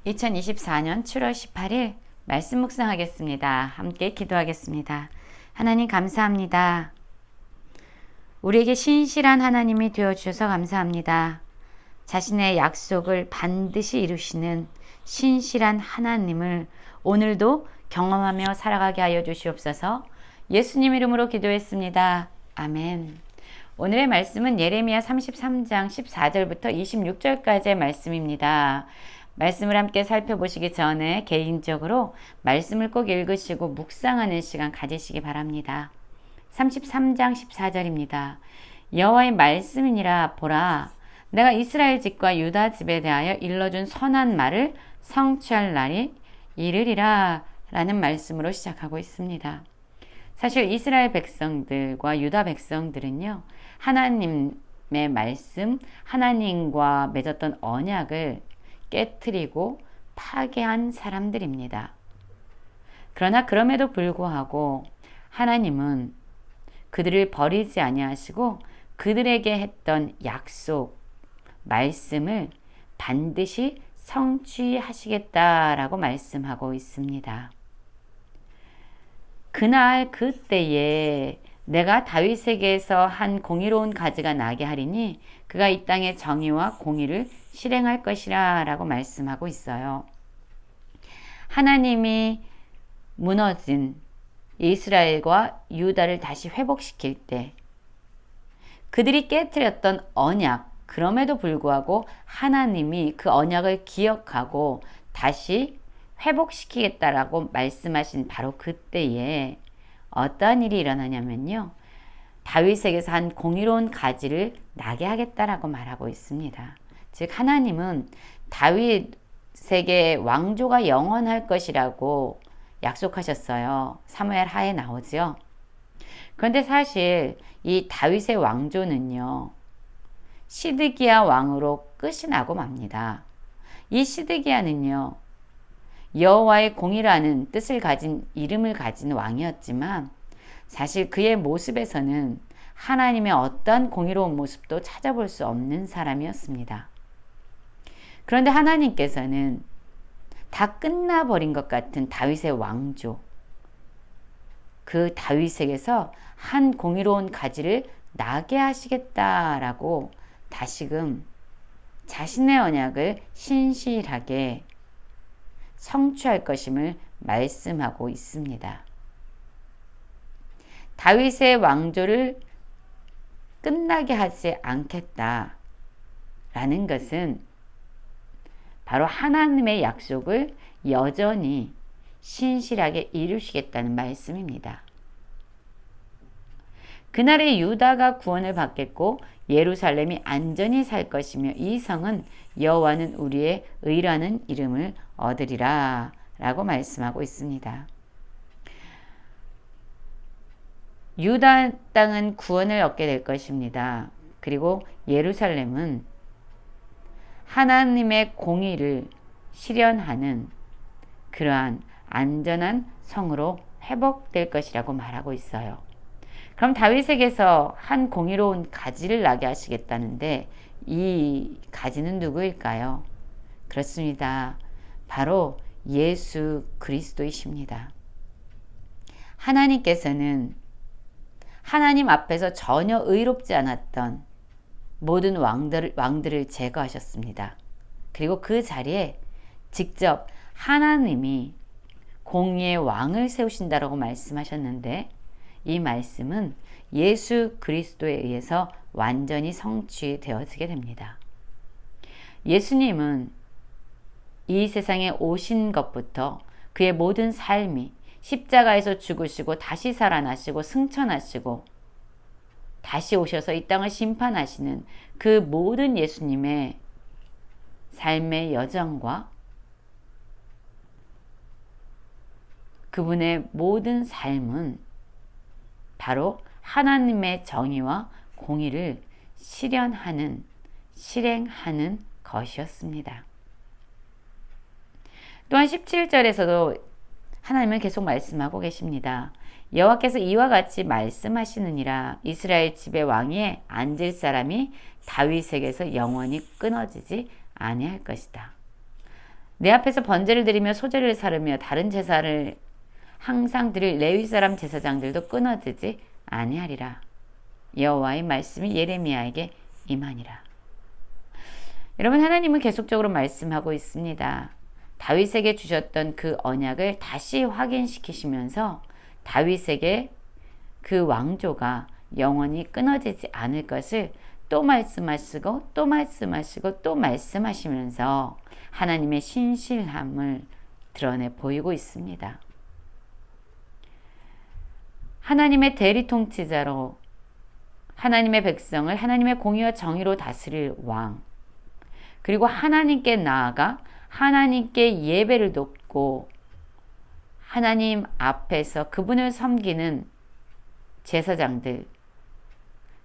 2024년 7월 18일 말씀 묵상하겠습니다. 함께 기도하겠습니다. 하나님 감사합니다. 우리에게 신실한 하나님이 되어주셔서 감사합니다. 자신의 약속을 반드시 이루시는 신실한 하나님을 오늘도 경험하며 살아가게 하여 주시옵소서. 예수님 이름으로 기도했습니다. 아멘. 오늘의 말씀은 예레미야 33장 14절부터 26절까지의 말씀입니다. 말씀을 함께 살펴보시기 전에 개인적으로 말씀을 꼭 읽으시고 묵상하는 시간 가지시기 바랍니다. 33장 14절입니다. 여호와의 말씀이니라. 보라, 내가 이스라엘 집과 유다 집에 대하여 일러준 선한 말을 성취할 날이 이르리라 라는 말씀으로 시작하고 있습니다. 사실 이스라엘 백성들과 유다 백성들은요, 하나님의 말씀, 하나님과 맺었던 언약을 깨트리고 파괴한 사람들입니다. 그러나 그럼에도 불구하고 하나님은 그들을 버리지 아니하시고 그들에게 했던 약속, 말씀을 반드시 성취하시겠다라고 말씀하고 있습니다. 그날 그때에 내가 다윗에게서 한 공의로운 가지가 나게 하리니 그가 이 땅의 정의와 공의를 실행할 것이라 라고 말씀하고 있어요. 하나님이 무너진 이스라엘과 유다를 다시 회복시킬 때 그들이 깨뜨렸던 언약, 그럼에도 불구하고 하나님이 그 언약을 기억하고 다시 회복시키겠다라고 말씀하신 바로 그때에 어떠한 일이 일어나냐면요, 다윗에게서 한 공의로운 가지를 나게 하겠다라고 말하고 있습니다. 즉 하나님은 다윗에게 왕조가 영원할 것이라고 약속하셨어요. 사무엘 하에 나오죠. 그런데 사실 이 다윗의 왕조는요, 시드기야 왕으로 끝이 나고 맙니다. 이 시드기야는요, 여호와의 공의라는 뜻을 가진 이름을 가진 왕이었지만 사실 그의 모습에서는 하나님의 어떤 공의로운 모습도 찾아볼 수 없는 사람이었습니다. 그런데 하나님께서는 다 끝나버린 것 같은 다윗의 왕조, 그 다윗에게서 한 공의로운 가지를 나게 하시겠다라고 다시금 자신의 언약을 신실하게 성취할 것임을 말씀하고 있습니다. 다윗의 왕조를 끝나게 하지 않겠다라는 것은 바로 하나님의 약속을 여전히 신실하게 이루시겠다는 말씀입니다. 그날에 유다가 구원을 받겠고 예루살렘이 안전히 살 것이며 이 성은 여호와는 우리의 의라는 이름을 얻으리라 라고 말씀하고 있습니다. 유다 땅은 구원을 얻게 될 것입니다. 그리고 예루살렘은 하나님의 공의를 실현하는 그러한 안전한 성으로 회복될 것이라고 말하고 있어요. 그럼 다윗에게서 한 공의로운 가지를 나게 하시겠다는데 이 가지는 누구일까요? 그렇습니다. 바로 예수 그리스도이십니다. 하나님께서는 하나님 앞에서 전혀 의롭지 않았던 모든 왕들을 제거하셨습니다. 그리고 그 자리에 직접 하나님이 공의의 왕을 세우신다라고 말씀하셨는데 이 말씀은 예수 그리스도에 의해서 완전히 성취되어지게 됩니다. 예수님은 이 세상에 오신 것부터 그의 모든 삶이 십자가에서 죽으시고 다시 살아나시고 승천하시고 다시 오셔서 이 땅을 심판하시는 그 모든 예수님의 삶의 여정과 그분의 모든 삶은 바로 하나님의 정의와 공의를 실현하는, 실행하는 것이었습니다. 또한 17절에서도 하나님은 계속 말씀하고 계십니다. 여호와께서 이와 같이 말씀하시느니라. 이스라엘 집의 왕위에 앉을 사람이 다윗에게서 영원히 끊어지지 아니할 것이다. 내 앞에서 번제를 드리며 소제를 사르며 다른 제사를 항상 드릴 레위 사람 제사장들도 끊어지지 아니하리라. 여호와의 말씀이 예레미야에게 임하니라. 여러분, 하나님은 계속적으로 말씀하고 있습니다. 다윗에게 주셨던 그 언약을 다시 확인시키시면서 다윗에게 그 왕조가 영원히 끊어지지 않을 것을 또 말씀하시고 또 말씀하시고 또 말씀하시면서 하나님의 신실함을 드러내 보이고 있습니다. 하나님의 대리 통치자로 하나님의 백성을 하나님의 공의와 정의로 다스릴 왕, 그리고 하나님께 나아가 하나님께 예배를 돕고 하나님 앞에서 그분을 섬기는 제사장들,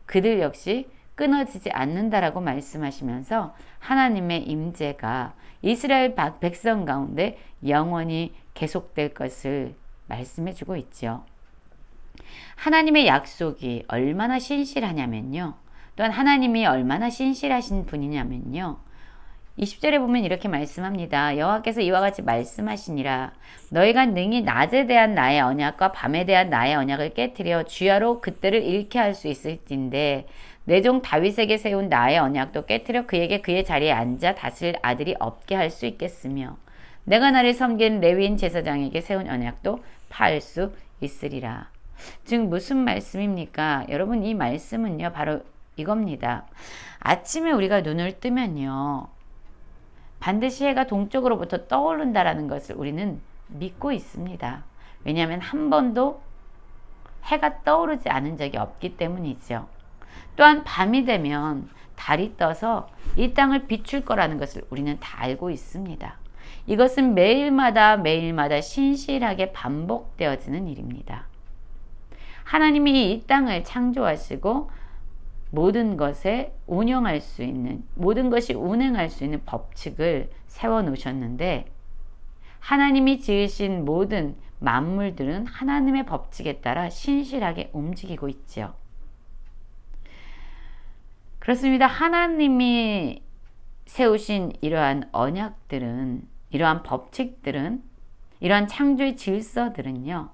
그들 역시 끊어지지 않는다라고 말씀하시면서 하나님의 임재가 이스라엘 백성 가운데 영원히 계속될 것을 말씀해주고 있죠. 하나님의 약속이 얼마나 신실하냐면요. 또한 하나님이 얼마나 신실하신 분이냐면요. 20절에 보면 이렇게 말씀합니다. 여호와께서 이와 같이 말씀하시니라. 너희가 능히 낮에 대한 나의 언약과 밤에 대한 나의 언약을 깨뜨려 주야로 그때를 잃게 할 수 있을진데 내 종 다윗에게 세운 나의 언약도 깨뜨려 그에게 그의 자리에 앉아 다스릴 아들이 없게 할 수 있겠으며 내가 나를 섬기는 레위인 제사장에게 세운 언약도 파할 수 있으리라. 즉 무슨 말씀입니까? 여러분, 이 말씀은요 바로 이겁니다. 아침에 우리가 눈을 뜨면요 반드시 해가 동쪽으로부터 떠오른다라는 것을 우리는 믿고 있습니다. 왜냐하면 한 번도 해가 떠오르지 않은 적이 없기 때문이죠. 또한 밤이 되면 달이 떠서 이 땅을 비출 거라는 것을 우리는 다 알고 있습니다. 이것은 매일마다 신실하게 반복되어지는 일입니다. 하나님이 이 땅을 창조하시고 모든 것에 운영할 수 있는, 모든 것이 운행할 수 있는 법칙을 세워놓으셨는데 하나님이 지으신 모든 만물들은 하나님의 법칙에 따라 신실하게 움직이고 있죠. 그렇습니다. 하나님이 세우신 이러한 언약들은, 이러한 법칙들은, 이러한 창조의 질서들은요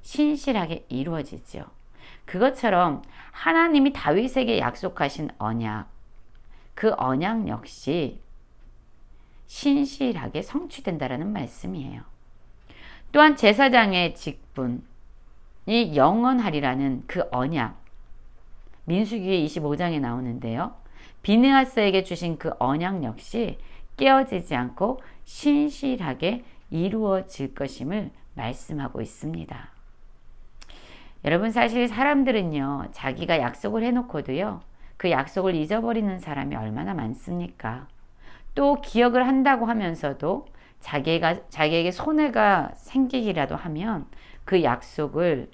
신실하게 이루어지죠. 그것처럼 하나님이 다윗에게 약속하신 언약, 그 언약 역시 신실하게 성취된다라는 말씀이에요. 또한 제사장의 직분이 영원하리라는 그 언약, 민수기 25장에 나오는데요. 비느하스에게 주신 그 언약 역시 깨어지지 않고 신실하게 이루어질 것임을 말씀하고 있습니다. 여러분, 사실 사람들은요 자기가 약속을 해놓고도요 그 약속을 잊어버리는 사람이 얼마나 많습니까? 또 기억을 한다고 하면서도 자기에게 손해가 생기기라도 하면 그 약속을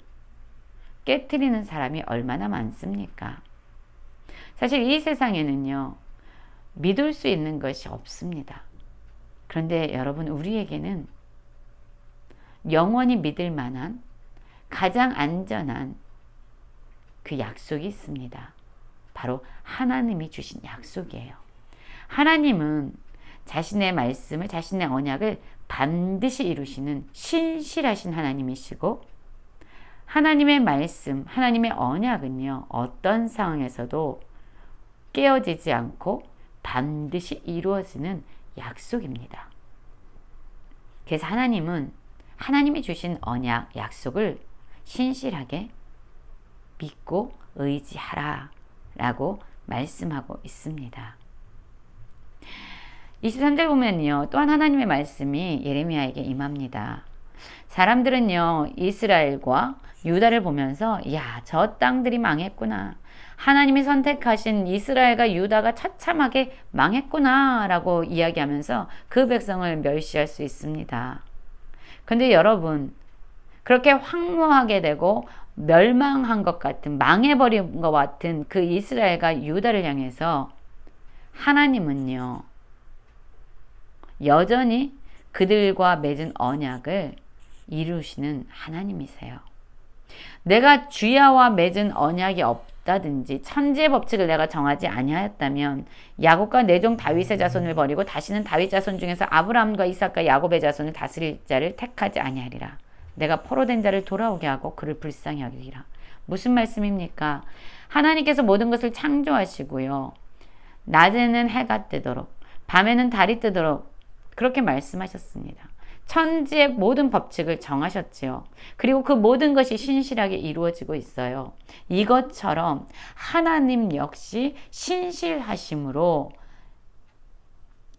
깨트리는 사람이 얼마나 많습니까? 사실 이 세상에는요 믿을 수 있는 것이 없습니다. 그런데 여러분, 우리에게는 영원히 믿을 만한 가장 안전한 그 약속이 있습니다. 바로 하나님이 주신 약속이에요. 하나님은 자신의 말씀을, 자신의 언약을 반드시 이루시는 신실하신 하나님이시고 하나님의 말씀, 하나님의 언약은요 어떤 상황에서도 깨어지지 않고 반드시 이루어지는 약속입니다. 그래서 하나님은 하나님이 주신 언약, 약속을 신실하게 믿고 의지하라 라고 말씀하고 있습니다. 23절 보면요 또한 하나님의 말씀이 예레미야에게 임합니다. 사람들은요 이스라엘과 유다를 보면서 야, 저 땅들이 망했구나, 하나님이 선택하신 이스라엘과 유다가 처참하게 망했구나 라고 이야기하면서 그 백성을 멸시할 수 있습니다. 근데 여러분, 그렇게 황무하게 되고 멸망한 것 같은, 망해버린 것 같은 그 이스라엘과 유다를 향해서 하나님은요 여전히 그들과 맺은 언약을 이루시는 하나님이세요. 내가 주야와 맺은 언약이 없다든지 천지의 법칙을 내가 정하지 아니하였다면 야곱과 내 종 다윗의 자손을 버리고 다시는 다윗 자손 중에서 아브라함과 이삭과 야곱의 자손을 다스릴 자를 택하지 아니하리라. 내가 포로된 자를 돌아오게 하고 그를 불쌍히 여기리라. 무슨 말씀입니까? 하나님께서 모든 것을 창조하시고요. 낮에는 해가 뜨도록 밤에는 달이 뜨도록 그렇게 말씀하셨습니다. 천지의 모든 법칙을 정하셨지요. 그리고 그 모든 것이 신실하게 이루어지고 있어요. 이것처럼 하나님 역시 신실하심으로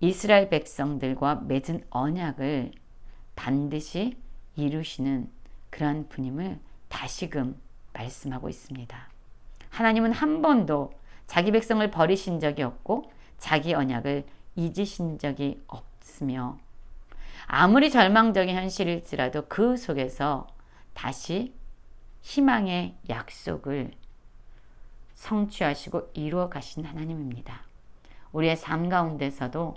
이스라엘 백성들과 맺은 언약을 반드시 이루시는 그러한 분임을 다시금 말씀하고 있습니다. 하나님은 한 번도 자기 백성을 버리신 적이 없고 자기 언약을 잊으신 적이 없으며 아무리 절망적인 현실일지라도 그 속에서 다시 희망의 약속을 성취하시고 이루어 가신 하나님입니다. 우리의 삶 가운데서도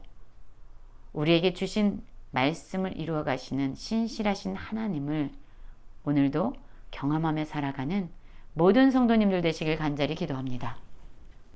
우리에게 주신 말씀을 이루어 가시는 신실하신 하나님을 오늘도 경험하며 살아가는 모든 성도님들 되시길 간절히 기도합니다.